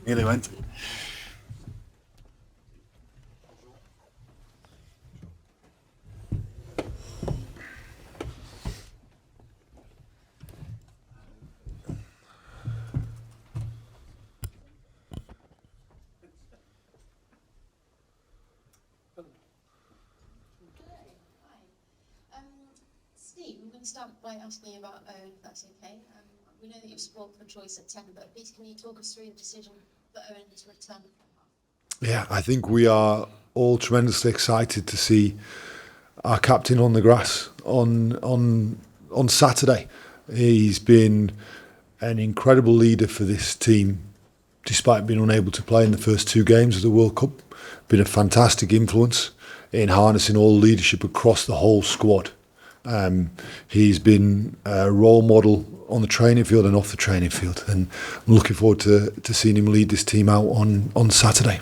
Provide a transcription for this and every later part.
Nearly went. Steve, I'm going to start by asking you about Owen, if that's okay. We know that you've scored for choice at 10, but please can you talk us through the decision for Owen to return? Yeah, I think we are all tremendously excited to see our captain on the grass on Saturday. He's been an incredible leader for this team, despite being unable to play in the first two games of the World Cup. Been a fantastic influence in harnessing all leadership across the whole squad. He's been a role model on the training field and off the training field, and I'm looking forward to seeing him lead this team out on Saturday.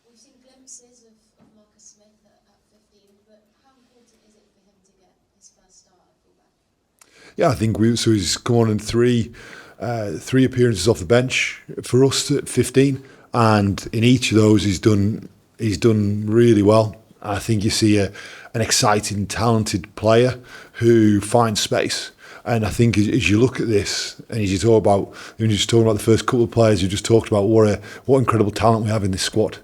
We've seen glimpses of Marcus Smith at 15, but how important is it for him to get his first start at fullback? Yeah, I think he's come on in three appearances off the bench for us at 15, and in each of those he's done really well. I think you see an exciting, talented player who finds space. And I think as you look at this, and as you talk about, when you're just talking about the first couple of players, you just talked about what incredible talent we have in this squad.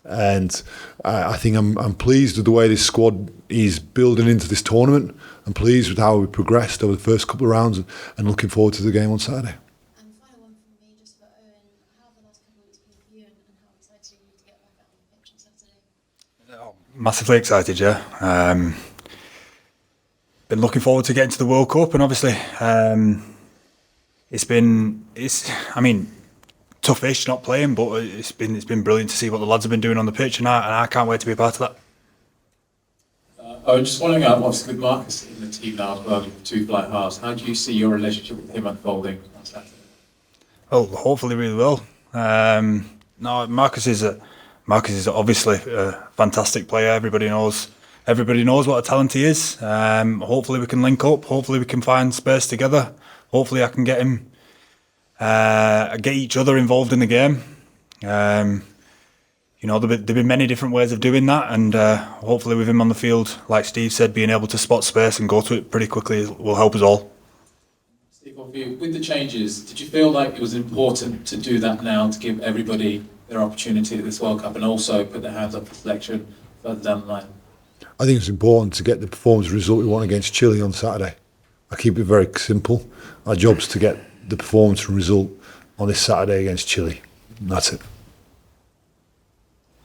And I think I'm pleased with the way this squad is building into this tournament. I'm pleased with how we progressed over the first couple of rounds, and looking forward to the game on Saturday. And final one from me, just for Owen, how have the last couple of weeks been for you, and how excited are you to get back out on the pitch on Saturday? Massively excited, yeah. Been looking forward to getting to the World Cup, and obviously it's toughish not playing, but it's been brilliant to see what the lads have been doing on the pitch, and I can't wait to be a part of that. Just following up, obviously with Marcus in the team now as well, with two flight halves, how do you see your relationship with him unfolding on Saturday? Well, hopefully really well. No, Marcus is obviously a fantastic player. Everybody knows what a talent he is. Hopefully we can link up. Hopefully we can find space together. Hopefully I can get each other involved in the game. There've been many different ways of doing that, and hopefully with him on the field, like Steve said, being able to spot space and go to it pretty quickly will help us all. Steve, with the changes, did you feel like it was important to do that now to give everybody their opportunity at this World Cup, and also put their hands up for selection further down the line? I think it's important to get the performance result we want against Chile on Saturday. I keep it very simple. Our job's to get the performance result on this Saturday against Chile. And that's it.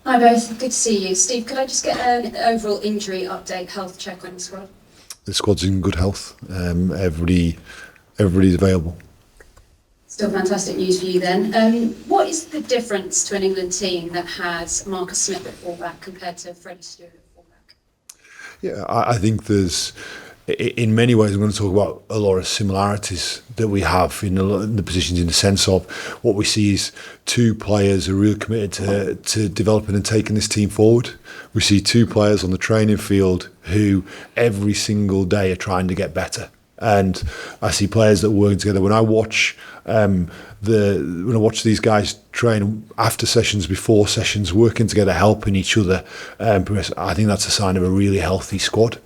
Hi both, good to see you. Steve, could I just get an overall injury update, health check on the squad? The squad's in good health. Everybody's available. Still fantastic news for you then. What is the difference to an England team that has Marcus Smith at fullback compared to Freddie Stewart at fullback? Yeah, I think there's, in many ways, I'm going to talk about a lot of similarities that we have in the positions, in the sense of what we see is two players who are really committed to developing and taking this team forward. We see two players on the training field who every single day are trying to get better. And I see players that are working together. When I watch these guys train after sessions, before sessions, working together, helping each other, I think that's a sign of a really healthy squad.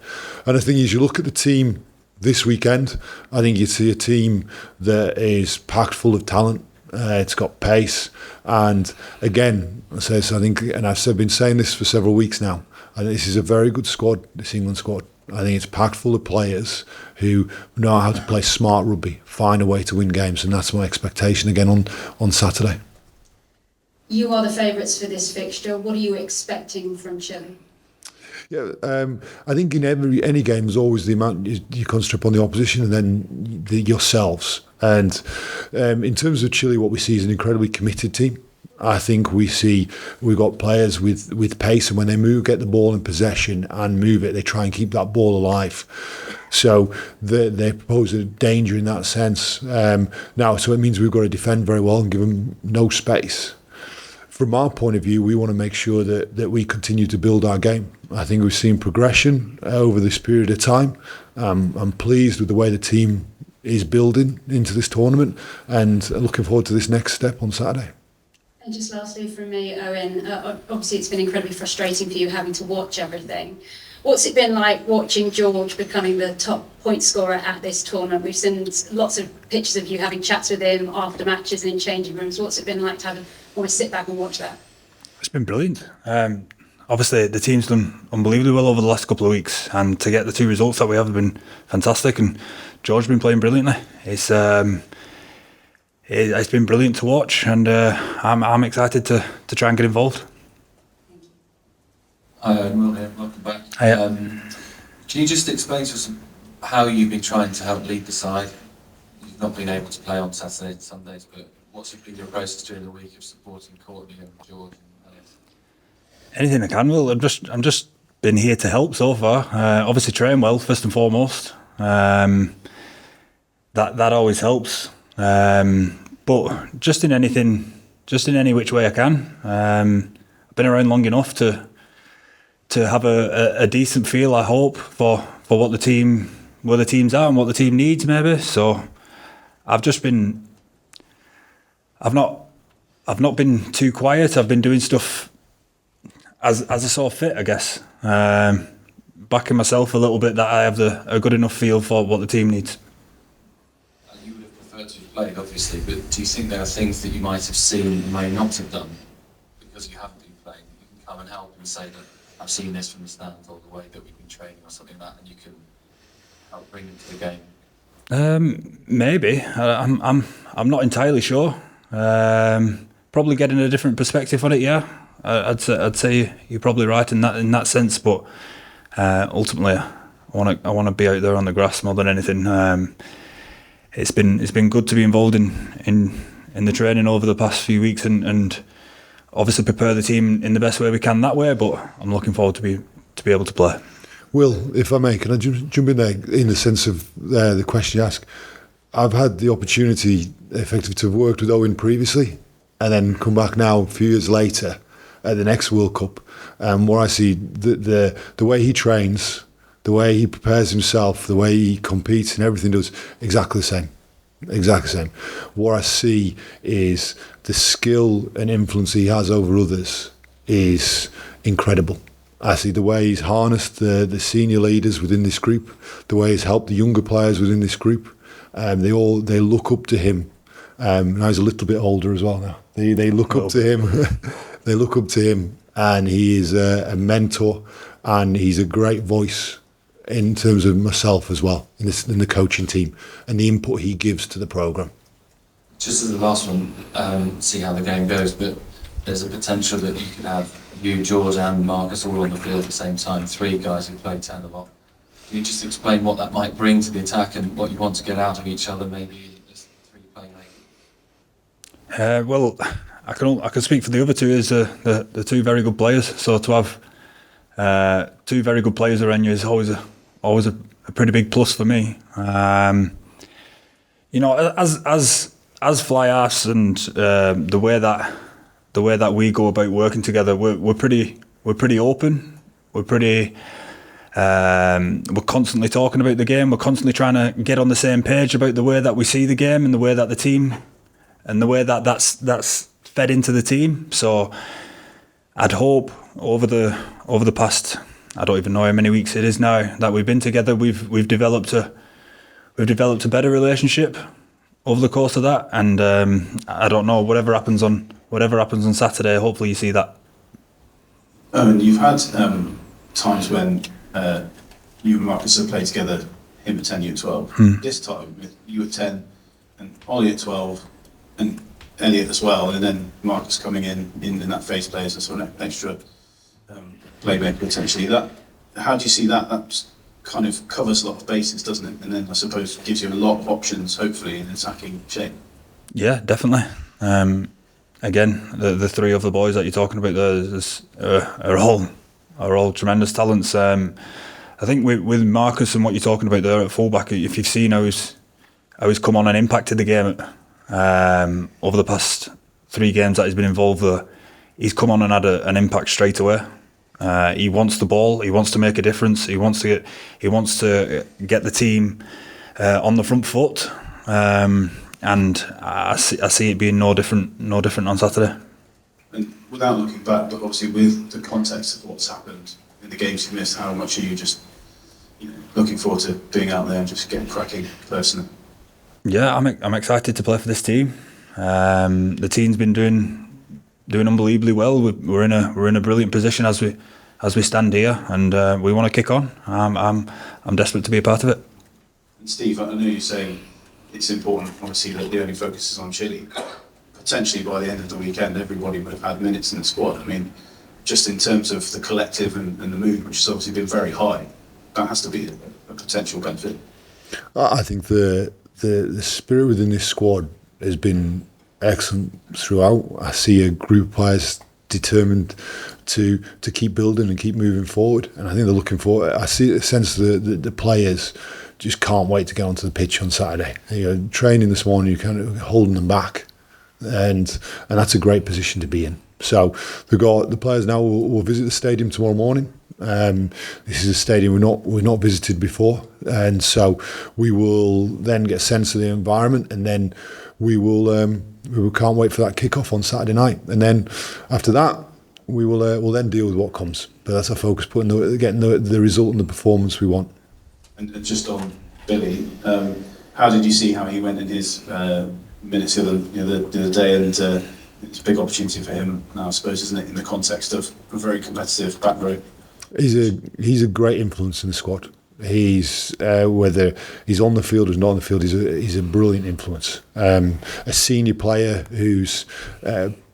And the thing is, you look at the team this weekend, I think you see a team that is packed full of talent. It's got pace, and again, I think, and I've been saying this for several weeks now, I think this is a very good squad, this England squad. I think it's packed full of players who know how to play smart rugby, find a way to win games, and that's my expectation again on Saturday. You are the favourites for this fixture. What are you expecting from Chile? Yeah, I think in any game there's always the amount you concentrate on the opposition and then yourselves. And in terms of Chile, what we see is an incredibly committed team. I think we've got players with pace, and when they get the ball in possession and move it, they try and keep that ball alive. So they pose a danger in that sense. So it means we've got to defend very well and give them no space. from our point of view, we want to make sure that we continue to build our game. I think we've seen progression over this period of time. I'm pleased with the way the team is building into this tournament, and looking forward to this next step on Saturday. And just lastly from me, Owen, obviously it's been incredibly frustrating for you having to watch everything. What's it been like watching George becoming the top point scorer at this tournament? We've seen lots of pictures of you having chats with him after matches and in changing rooms. What's it been like to almost sit back and watch that? It's been brilliant. Obviously, the team's done unbelievably well over the last couple of weeks, and to get the 2 results that we have been fantastic. And George's been playing brilliantly. It's been brilliant to watch, and I'm excited to try and get involved. Hi, Will here. Welcome back. Hiya. Can you just explain to us how you've been trying to help lead the side? You've not been able to play on Saturdays and Sundays, but what's been your process during the week of supporting Courtney and George and Elliot? Anything I can, Will. I'm just been here to help so far. Obviously, train well first and foremost. That always helps. But just in any which way I can. I've been around long enough to have a decent feel, I hope, for what the team's at and what the team needs, maybe. So I've not been too quiet. I've been doing stuff as I saw fit, I guess. Backing myself a little bit, that I have a good enough feel for what the team needs. You would have preferred to have played, obviously, but do you think there are things that you might have seen and may not have done because you haven't been playing? You can come and help and say that I've seen this from the stands or the way that we've been training or something like that, and you can help bring them to the game. Maybe. I'm not entirely sure. Probably getting a different perspective on it. Yeah, I'd say you're probably right in that sense. But ultimately, I want to be out there on the grass more than anything. It's been good to be involved in the training over the past few weeks and obviously prepare the team in the best way we can that way. But I'm looking forward to be able to play. Will, if I may, can I jump in there in the sense of the question you asked? I've had the opportunity, effectively, to have worked with Owen previously, and then come back now a few years later at the next World Cup, where I see the way he trains, the way he prepares himself, the way he competes, and everything does exactly the same. Exactly the same. What I see is the skill and influence he has over others is incredible. I see the way he's harnessed the senior leaders within this group, the way he's helped the younger players within this group. They look up to him. Now he's a little bit older as well now. They look up to him. They look up to him, and he is a mentor, and he's a great voice in terms of myself as well in the coaching team and the input he gives to the programme. Just as the last one, see how the game goes, but there's a potential that you could have you, George and Marcus all on the field at the same time, 3 guys who play 10 a lot. Can you just explain what that might bring to the attack and what you want to get out of each other, maybe as 3 playmakers? Well, I can speak for the other 2 as the 2 very good players. So to have 2 very good players around you is always a pretty big plus for me. As fly ass and the way that we go about working together, we're pretty open. We're constantly talking about the game. We're constantly trying to get on the same page about the way that we see the game and the way that the team and the way that's fed into the team. So I'd hope over the past, I don't even know how many weeks it is now that we've been together, we've developed a better relationship over the course of that. And I don't know, whatever happens on Saturday, hopefully you see that. You've had times when you and Marcus have played together, him at 10, you at 12. This time, with you at 10 and Ollie at 12 and Elliot as well, and then Marcus coming in that phase play as a sort of extra playmaker potentially. How do you see that? That kind of covers a lot of bases, doesn't it? And then I suppose gives you a lot of options, hopefully, in attacking shape. Yeah, definitely. Again, the 3 of the boys that you're talking about there are all tremendous talents. I think with Marcus and what you're talking about there at fullback, if you've seen how he's come on and impacted the game over the past 3 games that he's been involved there, he's come on and had an impact straight away. He wants the ball. He wants to make a difference. He wants to get the team on the front foot. And I see it being no different on Saturday. And without looking back, but obviously with the context of what's happened in the games you've missed, how much are you just looking forward to being out there and just getting cracking personally? Yeah, I'm excited to play for this team. The team's been doing unbelievably well. We're in a brilliant position as we stand here, and we want to kick on. I'm desperate to be a part of it. And Steve, I know you're saying it's important, obviously, that the only focus is on Chile. Potentially by the end of the weekend, everybody would have had minutes in the squad. I mean, just in terms of the collective and the mood, which has obviously been very high, that has to be a potential benefit. I think the spirit within this squad has been excellent throughout. I see a group of players determined to keep building and keep moving forward, and I think they're looking forward. I see a sense that the players just can't wait to get onto the pitch on Saturday. Training this morning, you're kind of holding them back, and that's a great position to be in. So the players now will visit the stadium tomorrow morning. This is a stadium we've not visited before, and so we will then get a sense of the environment, and then we can't wait for that kick-off on Saturday night, and then after that we'll then deal with what comes. But that's our focus: getting the result and the performance we want. And just on Billy, how did you see how he went in his minutes the other day? And it's a big opportunity for him now, I suppose, isn't it, in the context of a very competitive back row? He's a great influence in the squad. He's whether he's on the field or not on the field, he's a brilliant influence. A senior player who's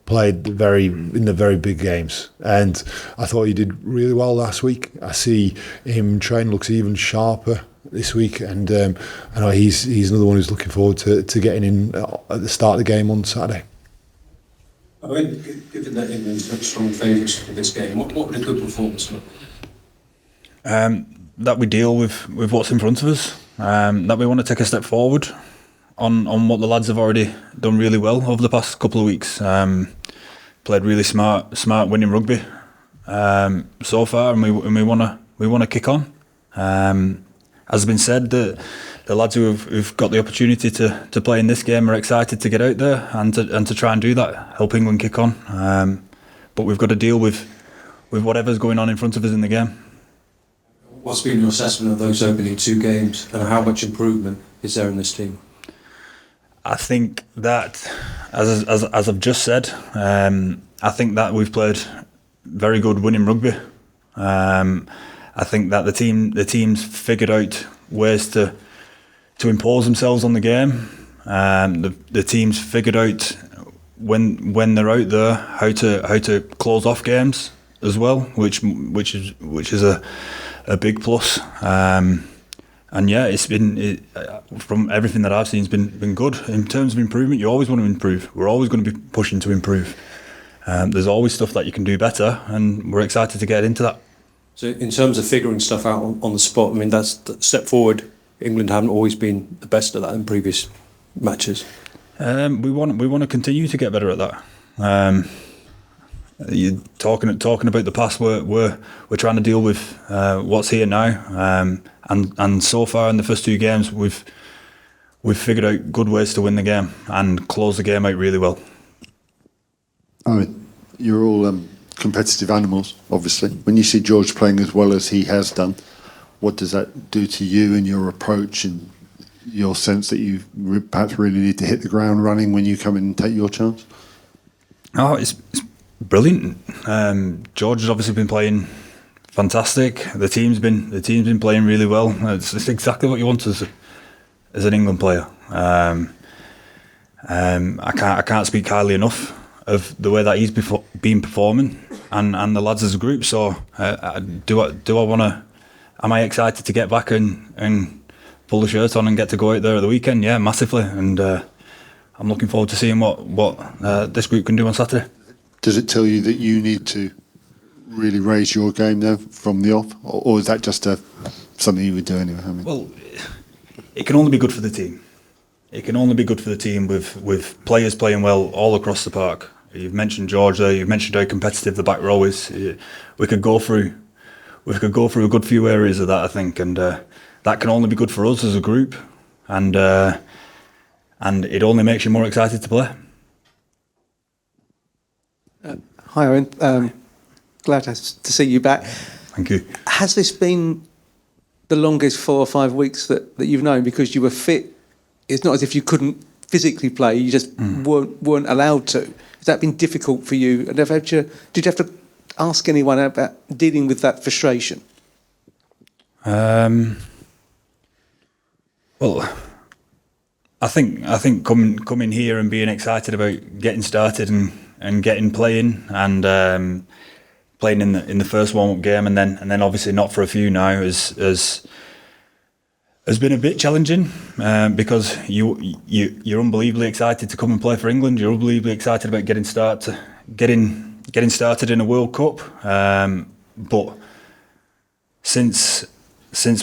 played in the very big games, and I thought he did really well last week. I see him train, looks even sharper this week, and I know he's another one who's looking forward to getting in at the start of the game on Saturday. I mean, given that England's such strong favourites for this game, what would a good performance look like? That we deal with what's in front of us. That we want to take a step forward on what the lads have already done really well over the past couple of weeks. Played really smart winning rugby so far, and we want to kick on. As has been said, the lads who've got the opportunity to play in this game are excited to get out there and to try and do that, help England kick on. But we've got to deal with whatever's going on in front of us in the game. What's been your assessment of those opening two games, and how much improvement is there in this team? I think that, as I've just said, I think that we've played very good winning rugby. I think that the team's figured out ways to impose themselves on the game. The team's figured out when they're out there how to close off games as well, which is a big plus. And yeah, it's been from everything that I've seen, it's been good. In terms of improvement, you always want to improve. We're always going to be pushing to improve. There's always stuff that you can do better, and we're excited to get into that. So in terms of figuring stuff out on the spot, I mean, that's the step forward. England haven't always been the best at that in previous matches. We want to continue to get better at that. You're talking about the past. We're trying to deal with what's here now, and so far in the first two games we've figured out good ways to win the game and close the game out really well. I mean, you're all competitive animals, obviously. When you see George playing as well as he has done, what does that do to you and your approach and your sense that you perhaps really need to hit the ground running when you come in and take your chance? Oh, it's brilliant. George has obviously been playing fantastic. The team's been playing really well. It's exactly what you want as an England player. I can't speak highly enough of the way that he's been performing, and the lads as a group. So am I excited to get back and pull the shirt on and get to go out there at the weekend? Yeah, massively. And I'm looking forward to seeing what this group can do on Saturday. Does it tell you that you need to really raise your game though from the off, or is that just something you would do anyway? I mean, well, it can only be good for the team. It can only be good for the team with players playing well all across the park. You've mentioned George there. You've mentioned how competitive the back row is. We could go through a good few areas of that, I think, and that can only be good for us as a group, and it only makes you more excited to play. Hi, Owen. Glad to see you back. Thank you. Has this been the longest 4 or 5 weeks that you've known? Because you were fit. It's not as if you couldn't physically play. You just weren't allowed to. Has that been difficult for you? And did you have to ask anyone about dealing with that frustration? Well, I think coming here and being excited about getting started and getting playing and playing in the first warm-up game and then obviously not for a few now has been a bit challenging because you're unbelievably excited to come and play for England. You're unbelievably excited about getting started in a World Cup. But since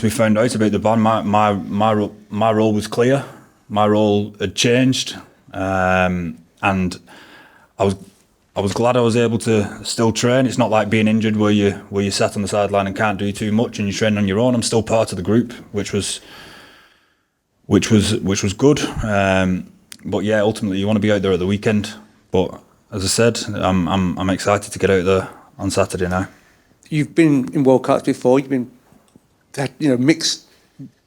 we found out about the ban, my role was clear. My role had changed, and I was glad I was able to still train. It's not like being injured where you sat on the sideline and can't do too much and you train on your own. I'm still part of the group, which was good. But yeah, ultimately you want to be out there at the weekend. But as I said, I'm excited to get out there on Saturday now. You've been in World Cups before. You've been had mixed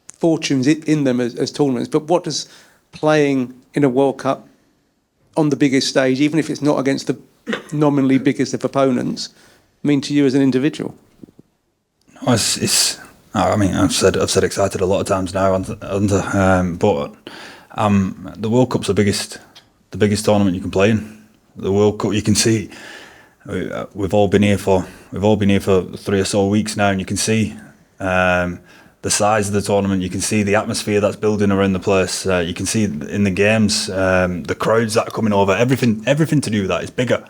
fortunes in them as tournaments. But what does playing in a World Cup on the biggest stage, even if it's not against the nominally biggest of opponents, mean to you as an individual? No, I mean, I've said excited a lot of times now, but the World Cup's the biggest tournament you can play in. The World Cup, you can see, we've all been here for 3 or so weeks now, and you can see the size of the tournament. You can see the atmosphere that's building around the place. You can see in the games the crowds that are coming over. Everything to do with that is bigger.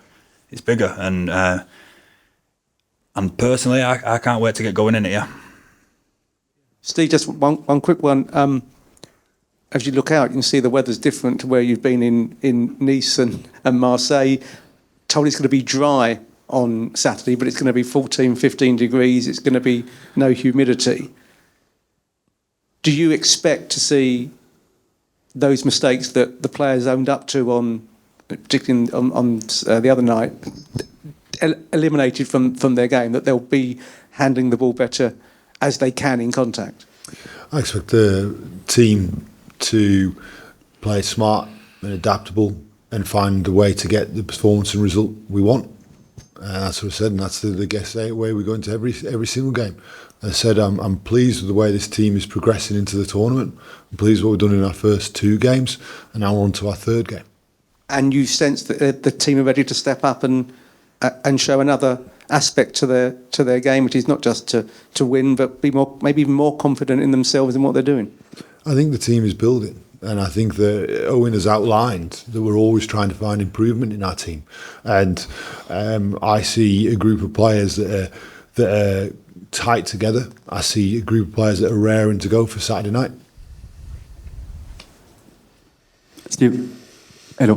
It's bigger, and personally, I can't wait to get going in it. Yeah. Steve, just one quick one. As you look out, you can see the weather's different to where you've been in Nice and Marseille. Told it's going to be dry on Saturday, but it's going to be 14, 15 degrees. It's going to be no humidity. Do you expect to see those mistakes that the players owned up to particularly on the other night, eliminated from their game, that they'll be handling the ball better as they can in contact? I expect the team to play smart and adaptable and find a way to get the performance and result we want. That's what I said, and that's the guess way we go into every single game. I said I'm pleased with the way this team is progressing into the tournament. I'm pleased with what we've done in our first 2 games, and now we're on to our 3rd game. And you sense that the team are ready to step up and show another aspect to their game, which is not just to win, but be maybe more confident in themselves and what they're doing. I think the team is building, and I think that Owen has outlined that we're always trying to find improvement in our team. And I see a group of players that are tight together. I see a group of players that are raring to go for Saturday night. Steve, hello.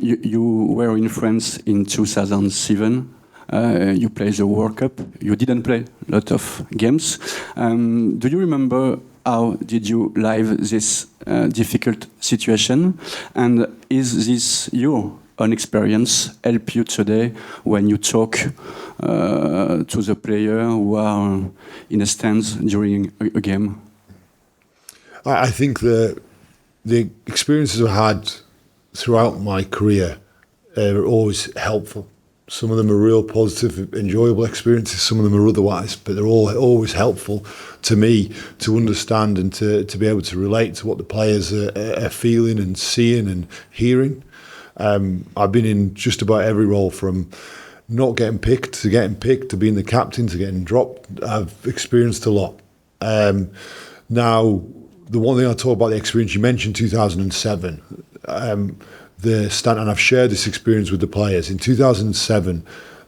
You were in France in 2007. You played the World Cup. You didn't play a lot of games. Do you remember how did you live this difficult situation? And is this your own experience help you today when you talk to the player who are in the stands during a game? I think the experiences I've had throughout my career are always helpful. Some of them are real positive, enjoyable experiences. Some of them are otherwise, but they're all always helpful to me to understand and to be able to relate to what the players are feeling and seeing and hearing. I've been in just about every role, from not getting picked to getting picked, to being the captain, to getting dropped. I've experienced a lot. Now, the one thing I'll talk about, the experience you mentioned, 2007, and I've shared this experience with the players. In 2007,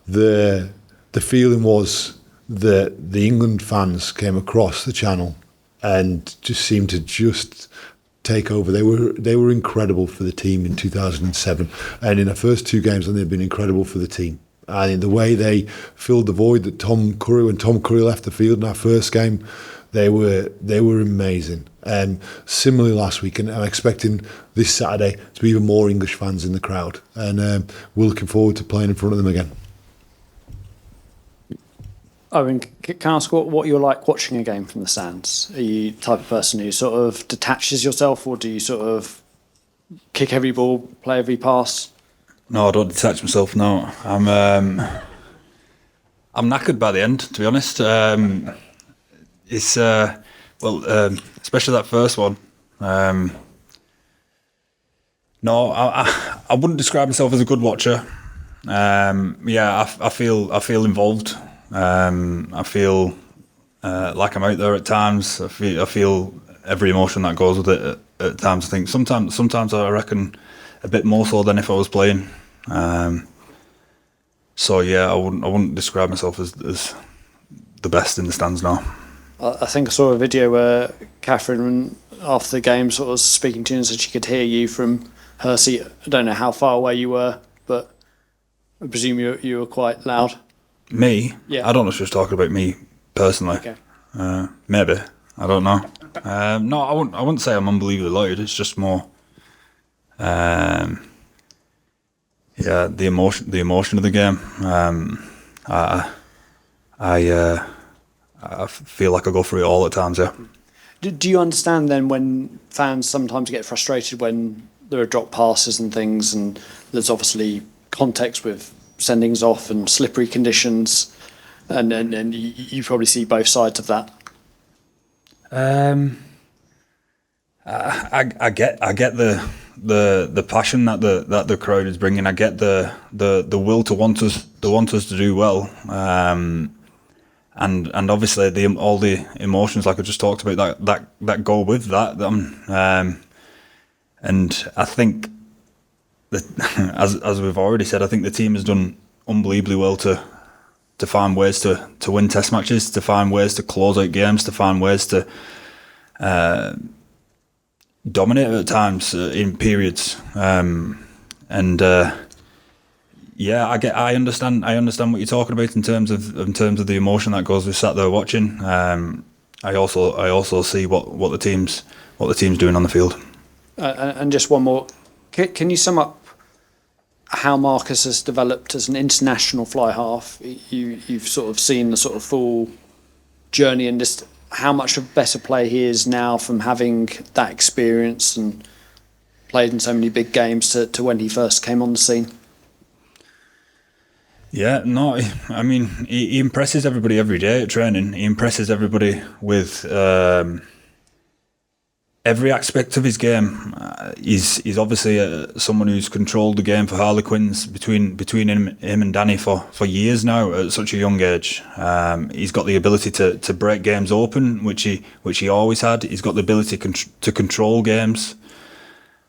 the feeling was that the England fans came across the channel and just seemed to just take over. They were incredible for the team in 2007, and in the first 2 games, and they've been incredible for the team. And in the way they filled the void that when Tom Curry left the field in that first game, they were amazing. Similarly last week, and I'm expecting this Saturday to be even more English fans in the crowd, and we're looking forward to playing in front of them again. Owen, can I ask what you're like watching a game from the stands? Are you the type of person who sort of detaches yourself, or do you sort of kick every ball, play every pass? No, I don't detach myself. No, I'm knackered by the end. To be honest, it's especially that first one. No, I wouldn't describe myself as a good watcher. I feel involved. I feel like I'm out there at times. I feel every emotion that goes with it at times. I think sometimes I reckon a bit more so than if I was playing. I wouldn't describe myself as the best in the stands now. I think I saw a video where Catherine, after the game, sort of was speaking to you and said she could hear you from her seat. I don't know how far away you were, but I presume you were quite loud. Me? Yeah. I don't know if she was talking about me personally. Okay. Maybe. I don't know. No, I wouldn't say I'm unbelievably loud. It's just more, the emotion of the game. I feel like I go through it all at times. Yeah. Do you understand then when fans sometimes get frustrated when there are drop passes and things, and there's obviously context with sendings off and slippery conditions, and you probably see both sides of that? I get the passion that the crowd is bringing. I get the will to want us to do well, and obviously all the emotions like I just talked about that go with that. And I think that as we've already said, I think the team has done unbelievably well to find ways to win test matches, to find ways to close out games, to find ways to dominate at times in periods. I understand what you're talking about in terms of the emotion that goes with sat there watching. I also see what the team's doing on the field. And just one more, can you sum up how Marcus has developed as an international fly half? You've sort of seen the sort of full journey, and just how much of a better player he is now from having that experience and played in so many big games to when he first came on the scene. Yeah, no, I mean, he impresses everybody every day at training. He impresses everybody with every aspect of his game. He's obviously someone who's controlled the game for Harlequins between him and Danny for years now at such a young age. He's got the ability to break games open, which he always had. He's got the ability to control games,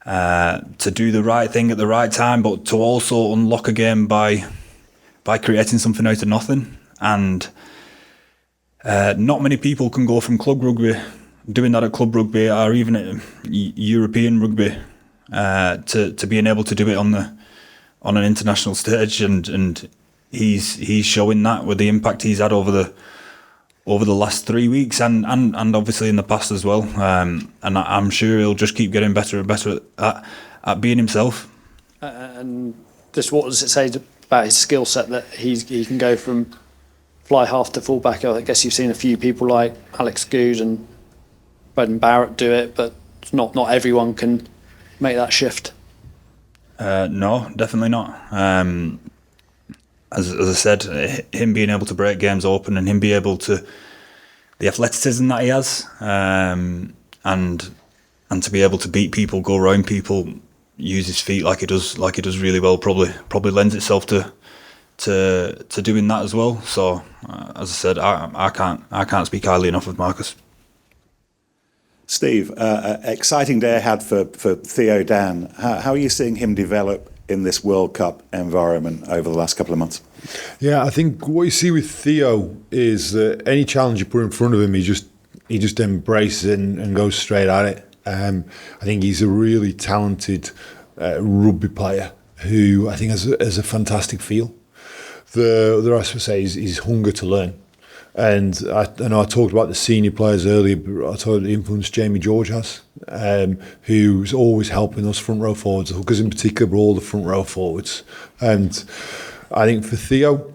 to do the right thing at the right time, but to also unlock a game by creating something out of nothing. And not many people can go from club rugby, doing that at club rugby or even at European rugby, to being able to do it on an international stage, and he's showing that with the impact he's had over the last 3 weeks and obviously in the past as well. And I'm sure he'll just keep getting better and better at being himself. And just what does it say about his skill set that he can go from fly half to fullback? I guess you've seen a few people like Alex Good and Braden Barrett do it, but not everyone can make that shift. No, definitely not. As I said, him being able to break games open and him be able to, the athleticism that he has, and to be able to beat people, go around people, use his feet like he does really well, probably lends itself to doing that as well. So as I said, I can't speak highly enough of Marcus. Steve, exciting day ahead for Theo Dan. How are you seeing him develop in this World Cup environment over the last couple of months? Yeah, I think what you see with Theo is that any challenge you put in front of him, he just embraces it and goes straight at it. I think he's a really talented rugby player who I think has a fantastic feel. The rest of say is his hunger to learn. And I know I talked about the senior players earlier, but I talked about the influence Jamie George has, who's always helping us front row forwards, the hookers in particular, but all the front row forwards. And I think for Theo,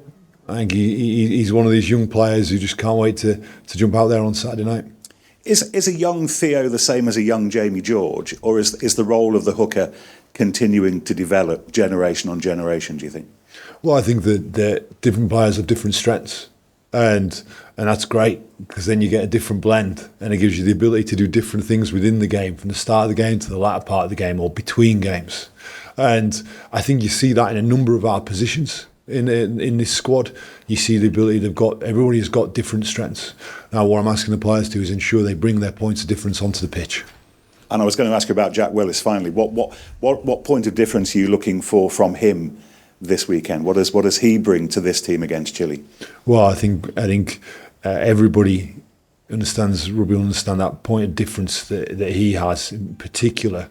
I think he's one of these young players who just can't wait to jump out there on Saturday night. Is a young Theo the same as a young Jamie George, or is the role of the hooker continuing to develop generation on generation, do you think? Well, I think that different players have different strengths. And that's great, because then you get a different blend, and it gives you the ability to do different things within the game, from the start of the game to the latter part of the game, or between games. And I think you see that in a number of our positions in this squad. You see the ability everybody's got different strengths. Now, what I'm asking the players to do is ensure they bring their points of difference onto the pitch. And I was going to ask you about Jack Willis finally. What point of difference are you looking for from him this weekend? What does he bring to this team against Chile? Well, I think everybody understands, rugby will understand that point of difference that he has, in particular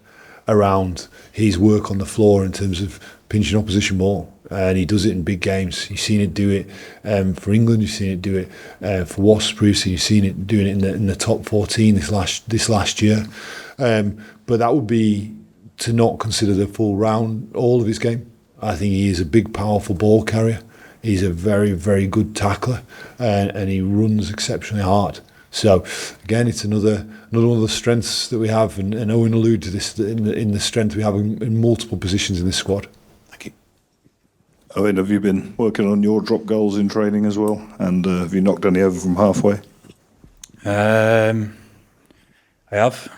around his work on the floor in terms of pinching opposition ball. And he does it in big games. You've seen it do it for England. You've seen it do it for Wasps previously. You've seen it doing it in the top 14 this last year. But that would be to not consider the full round, all of his game. I think he is a big, powerful ball carrier. He's a very, very good tackler, and he runs exceptionally hard. So, again, it's another one of the strengths that we have, and Owen alluded to this in the strength we have in multiple positions in this squad. Thank you. Owen, have you been working on your drop goals in training as well? And have you knocked any over from halfway? I have.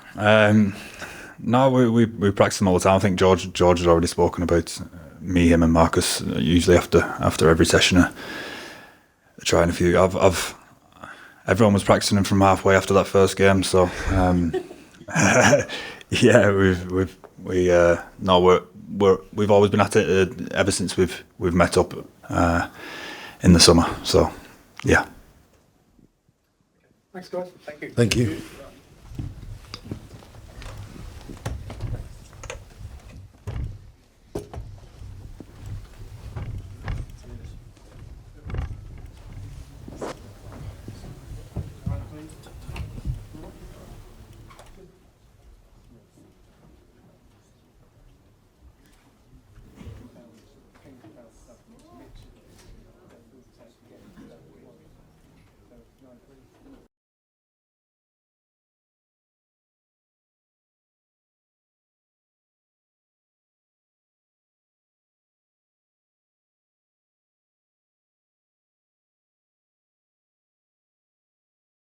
No, we practice them all the time. I think George has already spoken about me, him, and Marcus usually after every session trying a few. Everyone was practicing them from halfway after that first game, so yeah, we've always been at it ever since we've met up in the summer. So yeah. Thanks, guys. Thank you. Thank you.